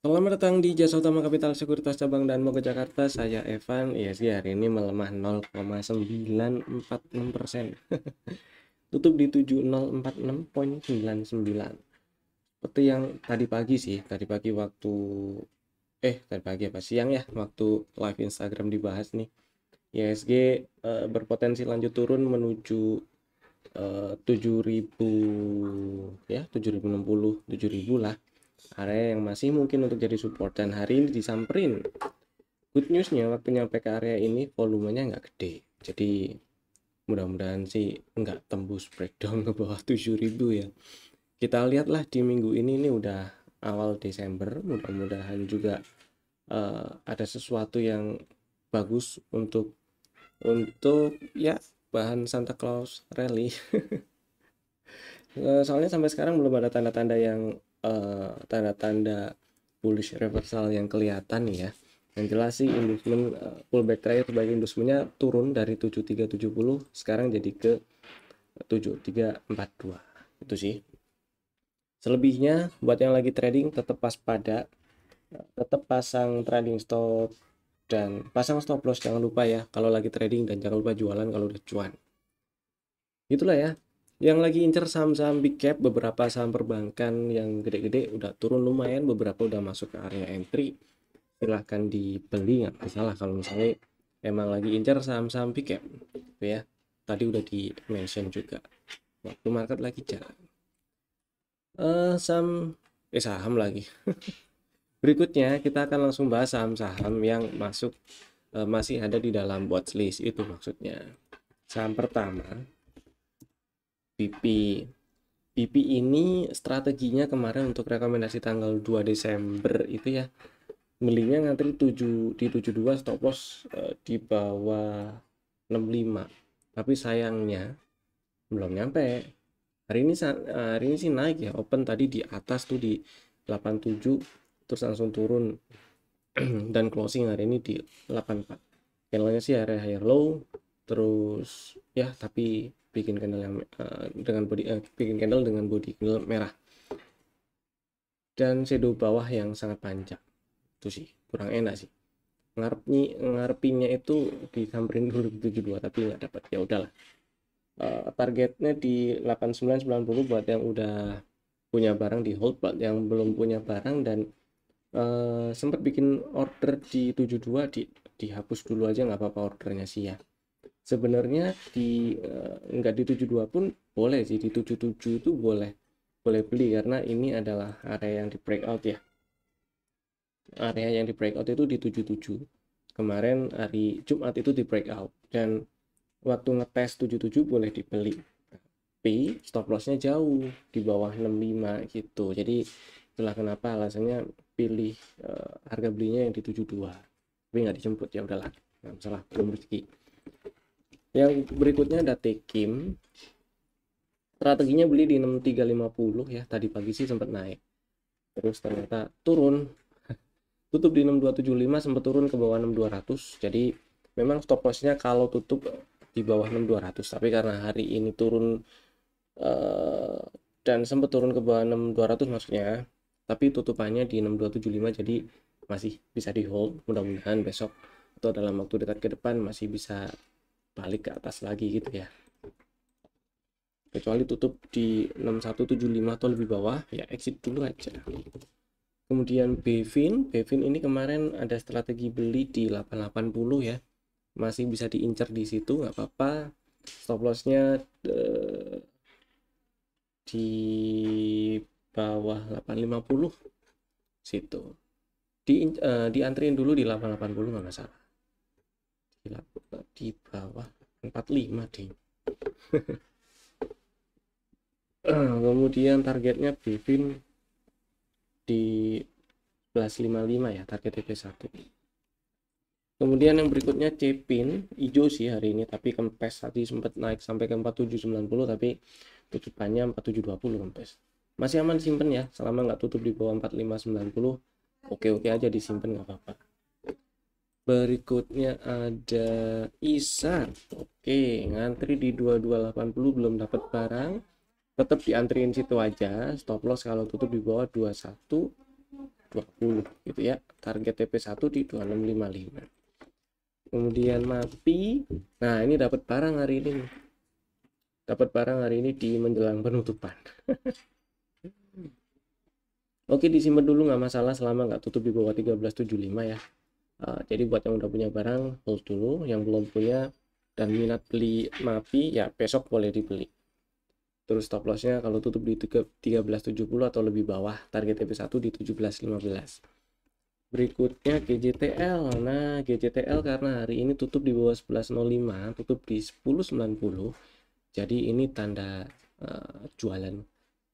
Selamat datang di Jasa Utama Kapital Sekuritas Cabang dan Moga Jakarta. Saya Evan. ISG hari ini melemah 0,946%. Tutup di 7046,99. Seperti yang tadi pagi sih, tadi pagi apa siang ya, waktu live Instagram dibahas nih. ISG berpotensi lanjut turun menuju 7.000 ya, 7.060, 7.000 lah. Area yang masih mungkin untuk jadi support, dan hari ini disamperin. Good newsnya waktu nyampe ke area ini volumenya nggak gede, jadi mudah-mudahan sih nggak tembus breakdown ke bawah 7.000 ya. Kita lihatlah di minggu ini udah awal Desember, mudah-mudahan juga ada sesuatu yang bagus untuk ya bahan Santa Claus rally. Soalnya sampai sekarang belum ada tanda-tanda tanda-tanda bullish reversal yang kelihatan nih ya. Yang jelas sih inducement pullback terakhir sebagai inducementnya turun dari 7370 sekarang jadi ke 7342. Itu sih. Selebihnya buat yang lagi trading tetap waspada, tetap pasang trading stop dan pasang stop loss, jangan lupa ya kalau lagi trading, dan jangan lupa jualan kalau udah cuan. Itulah ya. Yang lagi incer saham-saham big cap, beberapa saham perbankan yang gede-gede udah turun lumayan, beberapa udah masuk ke area entry. Silahkan dibeli, nggak masalah kalau misalnya emang lagi incer saham-saham big cap. Gitu ya. Tadi udah di mention juga. Waktu market lagi jalan. Saham lagi. Berikutnya kita akan langsung bahas saham-saham yang masih ada di dalam watchlist, itu maksudnya. Saham pertama, BP. BP ini strateginya kemarin untuk rekomendasi tanggal 2 Desember itu ya, belinya ngantri di 72, stop loss di bawah 65. Tapi sayangnya belum nyampe. Hari ini sih naik ya, open tadi di atas tuh di 87, terus langsung turun dan closing hari ini di 84. Candlenya sih area higher low, terus ya tapi bikin candle yang bikin candle dengan body candle merah dan shadow bawah yang sangat panjang. Itu sih kurang enak sih, ngarepinnya itu disamperin dulu di 72 tapi nggak dapat, ya udahlah. Targetnya di 8990 buat yang udah punya barang di hold, buat yang belum punya barang dan sempat bikin order di 72 dihapus dulu aja, nggak apa-apa ordernya sih ya. Sebenarnya nggak di 72 pun boleh sih, di 77 itu boleh beli karena ini adalah area yang di breakout ya. Area yang di breakout itu di 77. Kemarin hari Jumat itu di breakout, dan waktu ngetes 77 boleh dibeli. Tapi stop lossnya jauh di bawah 65 gitu. Jadi itulah kenapa alasannya pilih harga belinya yang di 72. Tapi nggak dijemput, ya udahlah, nggak masalah, belum rezeki. Yang berikutnya ada Tekim. Strateginya beli di 6350 ya. Tadi pagi sih sempat naik, terus ternyata turun, tutup di 6275, sempat turun ke bawah 6200. Jadi memang stop lossnya kalau tutup di bawah 6200, tapi karena hari ini turun dan sempat turun ke bawah 6200 maksudnya, tapi tutupannya di 6275, jadi masih bisa di hold. Mudah-mudahan besok atau dalam waktu dekat ke depan masih bisa balik ke atas lagi gitu ya, kecuali tutup di 6175 atau lebih bawah ya exit dulu aja. Kemudian Bevin ini kemarin ada strategi beli di 880 ya, masih bisa diincar di situ, nggak apa-apa. Stop lossnya di bawah 850 situ, diantriin dulu di 880, nggak masalah. Di bawah 45 deh. Kemudian targetnya Bevin di 1155 ya, target TP1. Kemudian yang berikutnya Cepin, hijau sih hari ini, tapi kempes. Tadi sempat naik sampai ke 4790, tapi tutupannya 4720 kempes. Masih aman simpen ya, selama nggak tutup di bawah 4590, oke-oke aja disimpan, nggak apa-apa. Berikutnya ada Isar. Oke, ngantri di 2280, belum dapat barang, tetap diantriin situ aja. Stop loss kalau tutup di bawah 21. 20 gitu ya. Target TP1 di 2655. Kemudian MAPI, nah ini dapat barang hari ini nih. Dapat barang hari ini di menjelang penutupan. Oke, disimpan dulu nggak masalah selama nggak tutup di bawah 1375 ya. Jadi buat yang udah punya barang hold dulu, yang belum punya dan minat beli MAPI ya besok boleh dibeli. Terus stop lossnya kalau tutup di 1370 atau lebih bawah, target TP1 di 1715. Berikutnya GJTL. Nah, GJTL karena hari ini tutup di bawah 1105, tutup di 1090. Jadi ini tanda jualan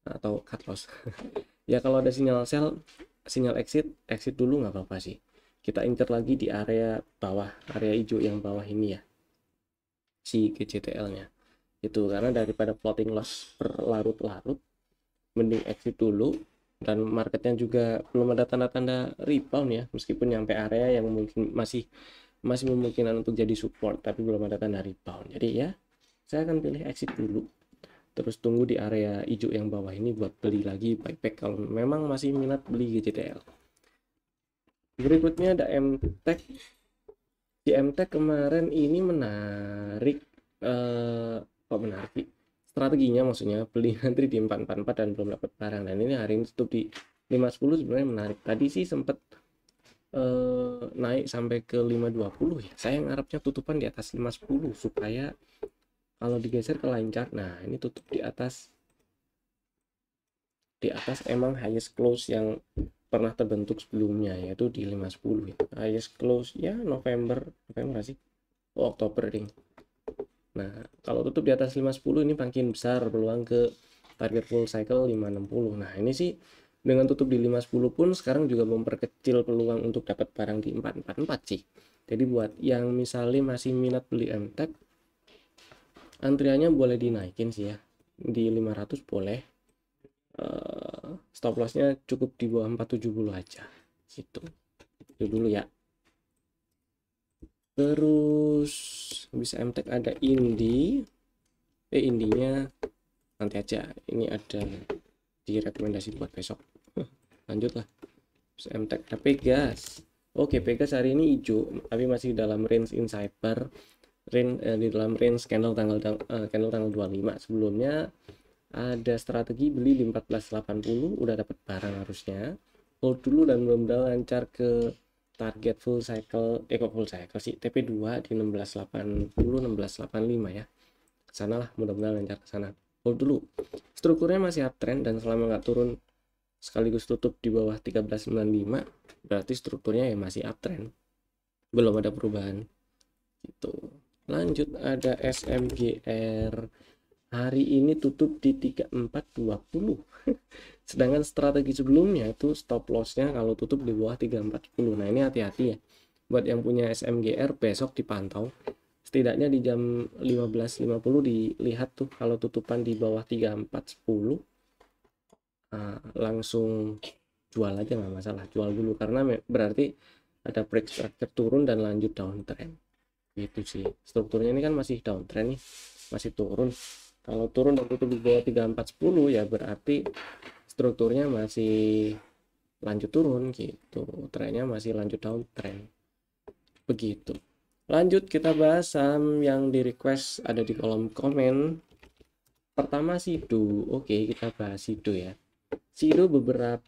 atau cut loss. Ya kalau ada sinyal sell, sinyal exit dulu nggak apa-apa sih. Kita incer lagi di area bawah, area hijau yang bawah ini ya, si GJTL-nya. Itu karena daripada floating loss berlarut-larut, mending exit dulu. Dan marketnya juga belum ada tanda-tanda rebound ya, meskipun nyampe area yang mungkin masih memungkinkan untuk jadi support, tapi belum ada tanda rebound. Jadi ya saya akan pilih exit dulu, terus tunggu di area hijau yang bawah ini buat beli lagi buyback kalau memang masih minat beli GJTL. Berikutnya ada MTEK. Di MTEK kemarin ini menarik, kok menarik sih? Strateginya maksudnya beli nanti di 444 dan belum dapat barang, dan ini hari ini tutup di 510 sebenarnya menarik. Tadi sih sempat naik sampai ke 520 ya. Saya ngarepnya tutupan di atas 510 supaya kalau digeser ke line chart. Nah, ini tutup di atas emang highest close yang pernah terbentuk sebelumnya, yaitu di 510 ya. Highest close ya November sih? Oh, Oktober ding. Nah, kalau tutup di atas 510 ini makin besar peluang ke target full cycle 560. Nah, ini sih dengan tutup di 510 pun sekarang juga memperkecil peluang untuk dapat barang di 444 sih. Jadi buat yang misalnya masih minat beli MTEK, antriannya boleh dinaikin sih ya. Di 500 boleh. Stop lossnya cukup di bawah 470 aja. Gitu. Itu dulu ya. Terus bisa MTEK ada indinya nanti aja, ini ada di rekomendasi buat besok. Lanjut lah. Bisa MTEK ada Pegas. Oke, Pegas hari ini hijau tapi masih dalam range insider, di dalam range candle tanggal 25. Sebelumnya ada strategi beli di 1480, udah dapat barang harusnya. Hold dulu dan mudah-mudahan lancar ke target full cycle, full cycle sih, TP2 di 1680 1685 ya. Kesana lah, mudah-mudahan lancar ke sana. Hold dulu. Strukturnya masih uptrend dan selama nggak turun sekaligus tutup di bawah 1395, berarti strukturnya ya masih uptrend. Belum ada perubahan. Gitu. Lanjut ada SMGR. Hari ini tutup di 3420. Sedangkan strategi sebelumnya itu stop lossnya kalau tutup di bawah 3410. Nah, ini hati-hati ya. Buat yang punya SMGR besok dipantau. Setidaknya di jam 15.50 dilihat tuh kalau tutupan di bawah 3410. Langsung jual aja, nggak masalah. Jual dulu karena berarti ada break structure turun dan lanjut downtrend. Gitu sih. Strukturnya ini kan masih downtrend nih. Masih turun. Kalau turun dan tutup di bawah 3410 ya berarti strukturnya masih lanjut turun gitu. Trennya masih lanjut downtrend. Begitu. Lanjut kita bahas saham yang di request ada di kolom komen. Pertama Sido. Oke, kita bahas Sido ya. Sido beberapa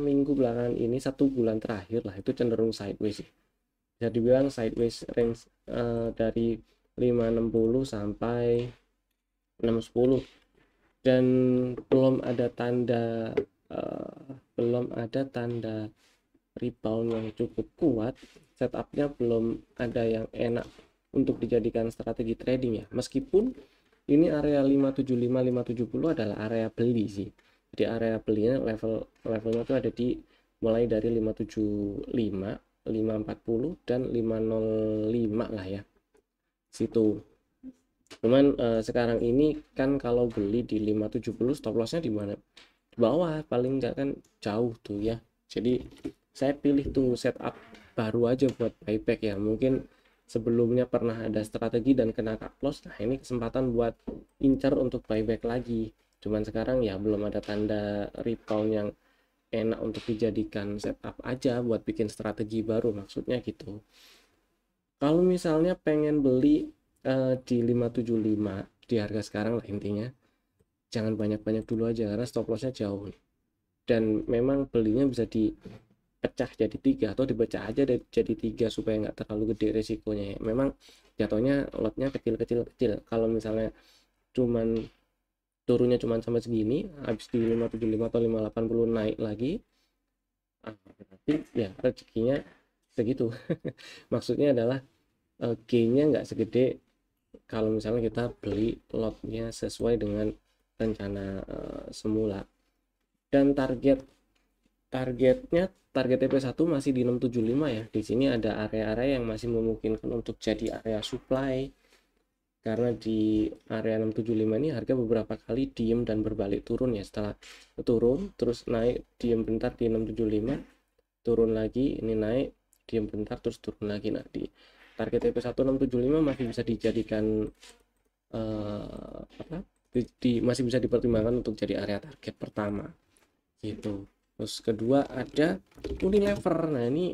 minggu belakangan ini, 1 bulan terakhir lah, itu cenderung sideways. Bisa dibilang sideways range dari 560 sampai 610 dan belum ada tanda rebound yang cukup kuat. Setupnya belum ada yang enak untuk dijadikan strategi trading ya, meskipun ini area 575 570 adalah area beli sih. Jadi area belinya levelnya tuh ada di mulai dari 575 540 dan 505 lah ya situ. Cuman sekarang ini kan kalau beli di 570 stop lossnya di mana? Di bawah, paling enggak kan jauh tuh ya. Jadi saya pilih tuh setup baru aja buat buyback ya. Mungkin sebelumnya pernah ada strategi dan kena cut loss. Nah, ini kesempatan buat incar untuk buyback lagi. Cuman sekarang ya belum ada tanda rebound yang enak untuk dijadikan setup aja buat bikin strategi baru, maksudnya gitu. Kalau misalnya pengen beli di 575 di harga sekarang lah intinya, jangan banyak-banyak dulu aja karena stop lossnya jauh nih. Dan memang belinya bisa dipecah jadi 3 atau dipecah aja jadi 3 supaya nggak terlalu gede resikonya ya. Memang jatuhnya lotnya kecil-kecil. Kalau misalnya cuman turunnya cuman sampai segini, habis di 575 atau 580 naik lagi, berarti ya rezekinya segitu. Maksudnya adalah gainnya nggak segede kalau misalnya kita beli lotnya sesuai dengan rencana semula. Dan targetnya target TP1 masih di 675 ya. Di sini ada area-area yang masih memungkinkan untuk jadi area supply. Karena di area 675 ini harga beberapa kali diem dan berbalik turun ya. Setelah turun terus naik, diem bentar di 675, turun lagi, ini naik, diem bentar terus turun lagi. Nah, di target TP1 675 masih bisa dijadikan masih bisa dipertimbangkan untuk jadi area target pertama gitu. Terus kedua ada Unilever. Nah, ini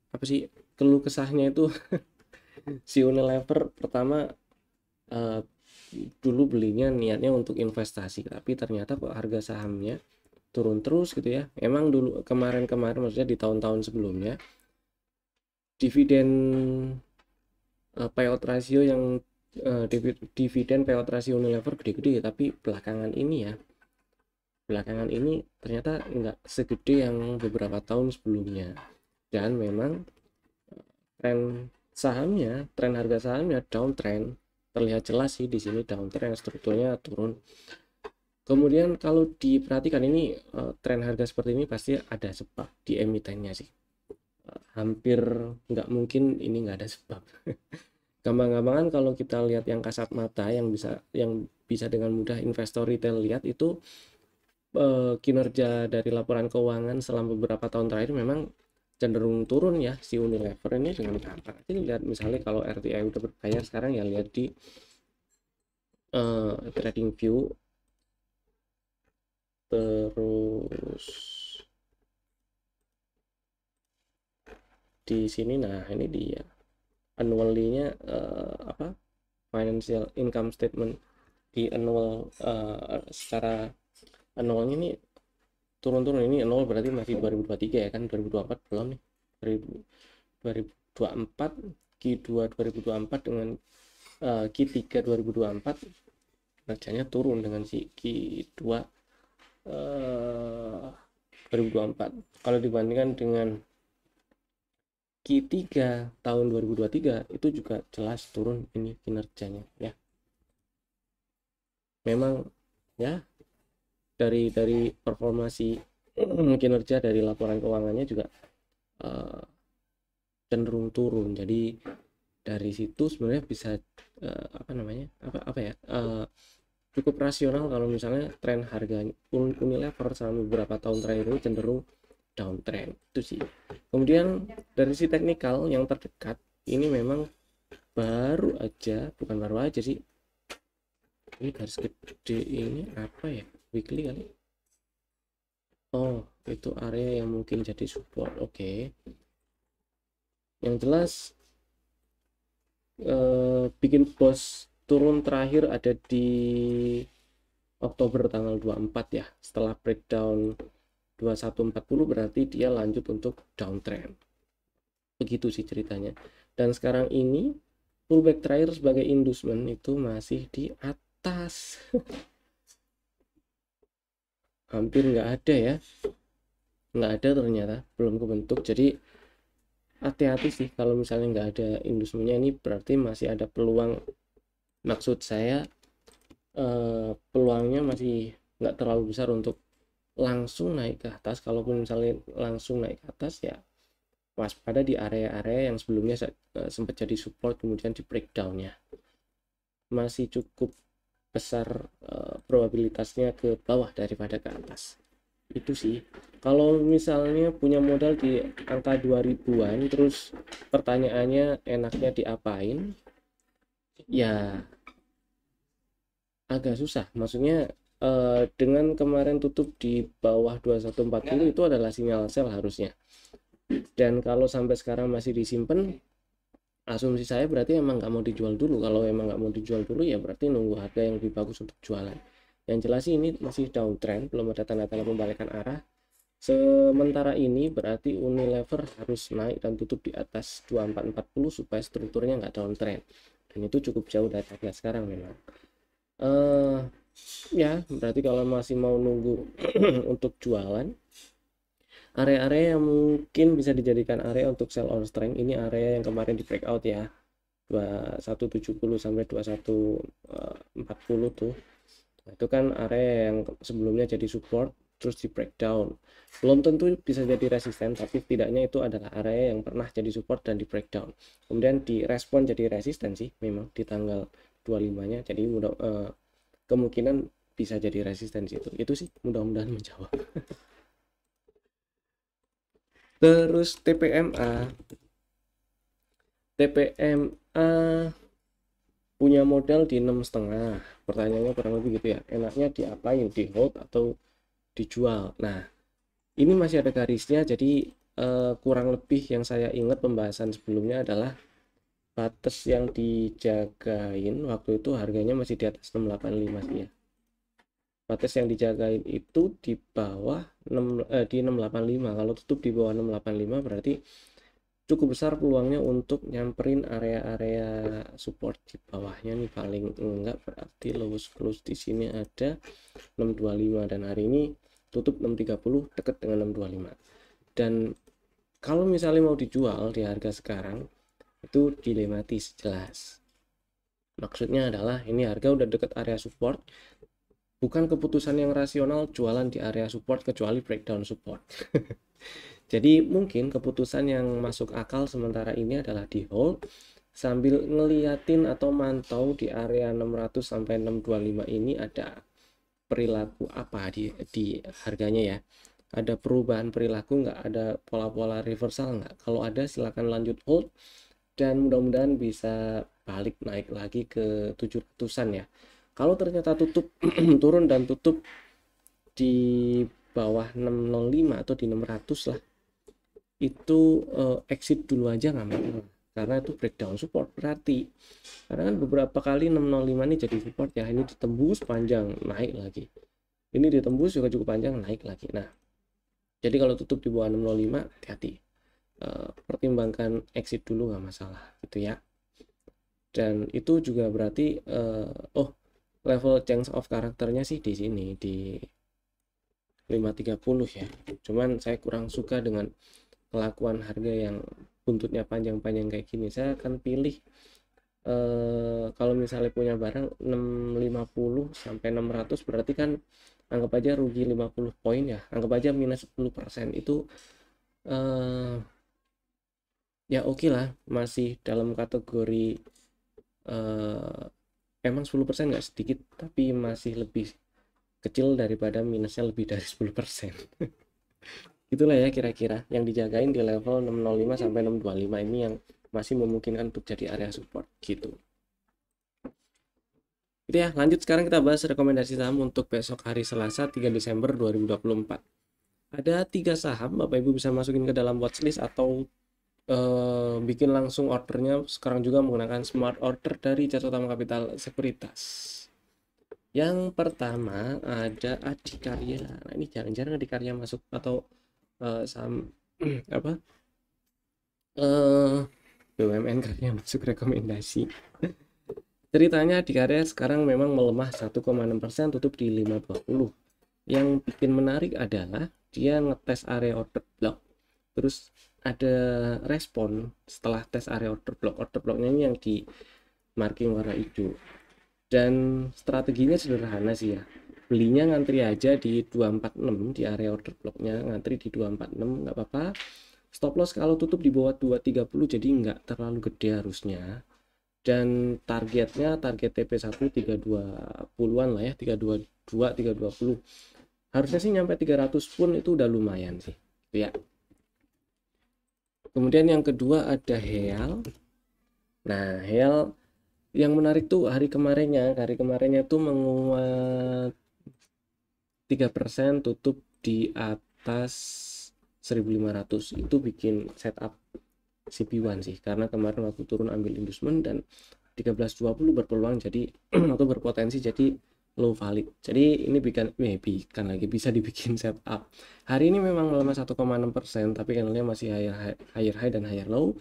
apa sih keluh kesahnya itu si Unilever pertama, dulu belinya niatnya untuk investasi, tapi ternyata kok harga sahamnya turun terus gitu ya. Emang dulu kemarin-kemarin, maksudnya di tahun-tahun sebelumnya, dividen payout ratio yang dividen payout ratio Unilever gede-gede, tapi belakangan ini ternyata nggak segede yang beberapa tahun sebelumnya. Dan memang tren harga sahamnya downtrend, terlihat jelas sih di sini downtrend, strukturnya turun. Kemudian kalau diperhatikan ini tren harga seperti ini pasti ada sebab di emitennya sih. Hampir nggak mungkin ini nggak ada sebab. Gampang-gampangan kalau kita lihat yang kasat mata yang bisa dengan mudah investor retail lihat itu, kinerja dari laporan keuangan selama beberapa tahun terakhir memang cenderung turun ya si Unilever ini. Dengan gampang aja lihat misalnya kalau RTI udah berbayar sekarang ya, lihat di trading view. Terus di sini, nah ini dia annually-nya, financial income statement di annual, secara annualnya ini turun-turun. Ini nol berarti masih 2023 ya kan, 2024 belum nih. 2024 Q2 2024 dengan Q3 2024 kinerjanya turun dengan si Q2 2024. Kalau dibandingkan dengan Q3 tahun 2023 itu juga jelas turun ini kinerjanya ya. Memang ya dari performasi kinerja dari laporan keuangannya juga cenderung turun. Jadi dari situ sebenarnya bisa cukup rasional kalau misalnya tren harga Unilever selama beberapa tahun terakhir ini cenderung downtrend itu sih. Kemudian dari si teknikal yang terdekat ini memang baru aja sih, ini garis gede ini apa ya, weekly kali. Oh, itu area yang mungkin jadi support. Oke. Yang jelas bikin bos turun terakhir ada di Oktober tanggal 24 ya. Setelah breakdown 2140 berarti dia lanjut untuk downtrend. Begitu sih ceritanya. Dan sekarang ini pullback terakhir sebagai inducement itu masih di atas. Hampir nggak ada ya. Nggak ada ternyata, belum kebentuk. Jadi hati-hati sih kalau misalnya nggak ada inducementnya, ini berarti masih ada peluang. Maksud saya peluangnya masih nggak terlalu besar untuk langsung naik ke atas. Kalaupun misalnya langsung naik ke atas ya waspada di area-area yang sebelumnya sempat jadi support kemudian di breakdownnya. Masih cukup besar probabilitasnya ke bawah daripada ke atas. Itu sih. Kalau misalnya punya modal di angka 2000-an terus pertanyaannya enaknya diapain, ya agak susah. Maksudnya dengan kemarin tutup di bawah 2140 itu adalah sinyal sell harusnya. Dan kalau sampai sekarang masih disimpan, asumsi saya berarti emang nggak mau dijual dulu. Kalau emang nggak mau dijual dulu ya berarti nunggu harga yang lebih bagus untuk jualan. Yang jelas sih ini masih downtrend, belum ada tanda-tanda pembalikan arah. Sementara ini berarti Unilever harus naik dan tutup di atas 2440 supaya strukturnya nggak downtrend. Dan itu cukup jauh dari harga sekarang memang. Ya berarti kalau masih mau nunggu untuk jualan, area-area yang mungkin bisa dijadikan area untuk sell on strength, ini area yang kemarin di breakout ya, 2170 sampai 2140 tuh. Nah, itu kan area yang sebelumnya jadi support terus di breakdown. Belum tentu bisa jadi resisten, tapi setidaknya itu adalah area yang pernah jadi support dan di breakdown. Kemudian direspon jadi resisten sih memang di tanggal 25-nya. Jadi kemungkinan bisa jadi resisten itu. Itu sih mudah-mudahan menjawab. Terus TPMA punya modal di 6,5. Pertanyaannya kurang lebih gitu ya. Enaknya diapain? Di hold atau dijual? Nah, ini masih ada garisnya. Jadi kurang lebih yang saya ingat pembahasan sebelumnya adalah batas yang dijagain waktu itu harganya masih di atas 685 sih ya. Batas yang dijagain itu di bawah di 685. Kalau tutup di bawah 685 berarti cukup besar peluangnya untuk nyamperin area-area support di bawahnya nih. Paling enggak berarti lowest close di sini ada 625 dan hari ini tutup 630 dekat dengan 625. Dan kalau misalnya mau dijual di harga sekarang itu dilematis jelas. Maksudnya adalah ini harga udah deket area support, bukan keputusan yang rasional jualan di area support kecuali breakdown support. Jadi mungkin keputusan yang masuk akal sementara ini adalah di hold sambil ngeliatin atau mantau di area 600 sampai 625 ini ada perilaku apa di harganya ya. Ada perubahan perilaku nggak, ada pola-pola reversal nggak? Kalau ada silakan lanjut hold dan mudah-mudahan bisa balik naik lagi ke 700-an ya. Kalau ternyata tutup turun dan tutup di bawah 605 atau di 600 lah, itu exit dulu aja nggak masalah karena itu breakdown support berarti. Karena kan beberapa kali 605 ini jadi support ya, ini ditembus panjang naik lagi, ini ditembus juga cukup panjang naik lagi. Nah jadi kalau tutup di bawah 605 hati-hati, pertimbangkan exit dulu nggak masalah gitu ya. Dan itu juga berarti level change of karakternya sih di sini di 530 ya. Cuman saya kurang suka dengan kelakuan harga yang buntutnya panjang-panjang kayak gini. Saya akan pilih kalau misalnya punya barang 650 sampai 600 berarti kan anggap aja rugi 50 poin ya, anggap aja minus 10%. Itu ya oke lah, masih dalam kategori emang 10% nggak sedikit, tapi masih lebih kecil daripada minusnya lebih dari 10%. Itulah ya kira-kira yang dijagain di level 605 sampai 625 ini yang masih memungkinkan untuk jadi area support gitu. Itu ya, lanjut sekarang kita bahas rekomendasi saham untuk besok hari Selasa 3 Desember 2024. Ada 3 saham, Bapak Ibu bisa masukin ke dalam watchlist atau bikin langsung ordernya sekarang juga menggunakan smart order dari Jasa Utama Kapital Sekuritas. Yang pertama ada Adikarya. Nah, ini jarang-jarang Adikarya masuk atau saham apa BUMN karya masuk rekomendasi. Ceritanya Adikarya sekarang memang melemah 1,6%, tutup di 520. Yang bikin menarik adalah dia ngetes area order block, terus ada respon setelah tes area order block. Order blocknya ini yang di marking warna hijau, dan strateginya sederhana sih ya, belinya ngantri aja di 246 di area order blocknya, ngantri di 246 nggak apa-apa. Stop loss kalau tutup di bawah 230, jadi nggak terlalu gede harusnya. Dan targetnya target TP1 320-an lah ya, 322 320. Harusnya sih nyampe 300 pun itu udah lumayan sih gitu ya. Kemudian yang kedua ada HEAL. Nah, HEAL yang menarik tuh hari kemarinnya tuh menguat 3% tutup di atas 1500. Itu bikin setup CP1 sih, karena kemarin waktu turun ambil inducement dan 1320 berpeluang jadi atau berpotensi jadi low valid. Jadi ini bisa dibikin setup. Hari ini memang melemah 1,6%, tapi candlenya masih higher high dan higher low.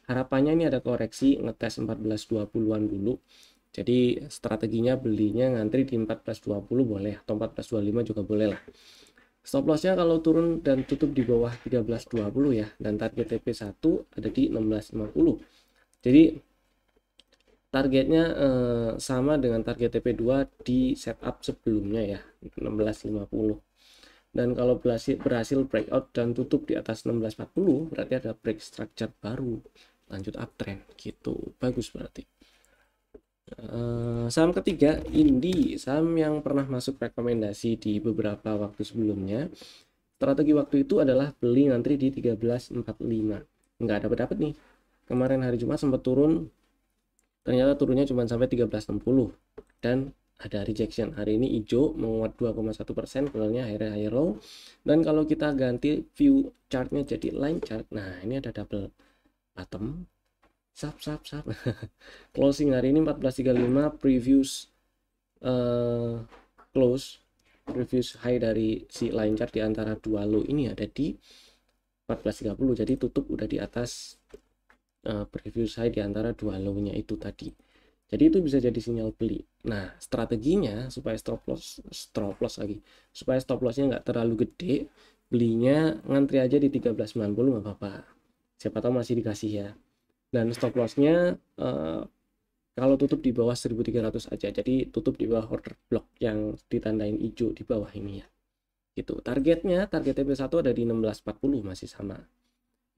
Harapannya ini ada koreksi ngetes 1420-an dulu. Jadi strateginya belinya ngantri di 1420 boleh, atau 1425 juga boleh lah. Stop lossnya kalau turun dan tutup di bawah 1320 ya, dan target TP1 ada di 1650. Jadi targetnya sama dengan target TP2 di setup sebelumnya ya, 1650. Dan kalau berhasil breakout dan tutup di atas 1640, berarti ada break structure baru, lanjut uptrend gitu, bagus berarti. Saham ketiga, Indi, saham yang pernah masuk rekomendasi di beberapa waktu sebelumnya. Strategi waktu itu adalah beli ngantri di 1345. Nggak dapat nih. Kemarin hari Jumat sempat turun, ternyata turunnya cuma sampai 1360 dan ada rejection. Hari ini hijau menguat 2,1%, keluarnya higher low. Dan kalau kita ganti view chartnya jadi line chart, nah ini ada double bottom, sap. Closing hari ini 1435, previous close, previous high dari si line chart di antara dua low ini ada di 1430. Jadi tutup udah di atas previous high di antara dua low-nya itu tadi. Jadi itu bisa jadi sinyal beli. Nah, strateginya supaya stop loss lagi. Supaya stop lossnya nggak terlalu gede, belinya ngantri aja di 1390 nggak apa-apa. Siapa tahu masih dikasih ya. Dan stop lossnya kalau tutup di bawah 1300 aja. Jadi tutup di bawah order block yang ditandain hijau di bawah ini ya. Gitu. Target TP1 ada di 1640, masih sama.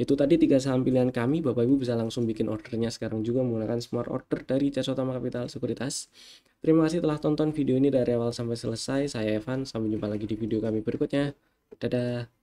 Itu tadi 3 saham pilihan kami. Bapak Ibu bisa langsung bikin ordernya sekarang juga menggunakan smart order dari Jasa Utama Kapital Sekuritas. Terima kasih telah tonton video ini dari awal sampai selesai. Saya Evan, sampai jumpa lagi di video kami berikutnya. Dadah.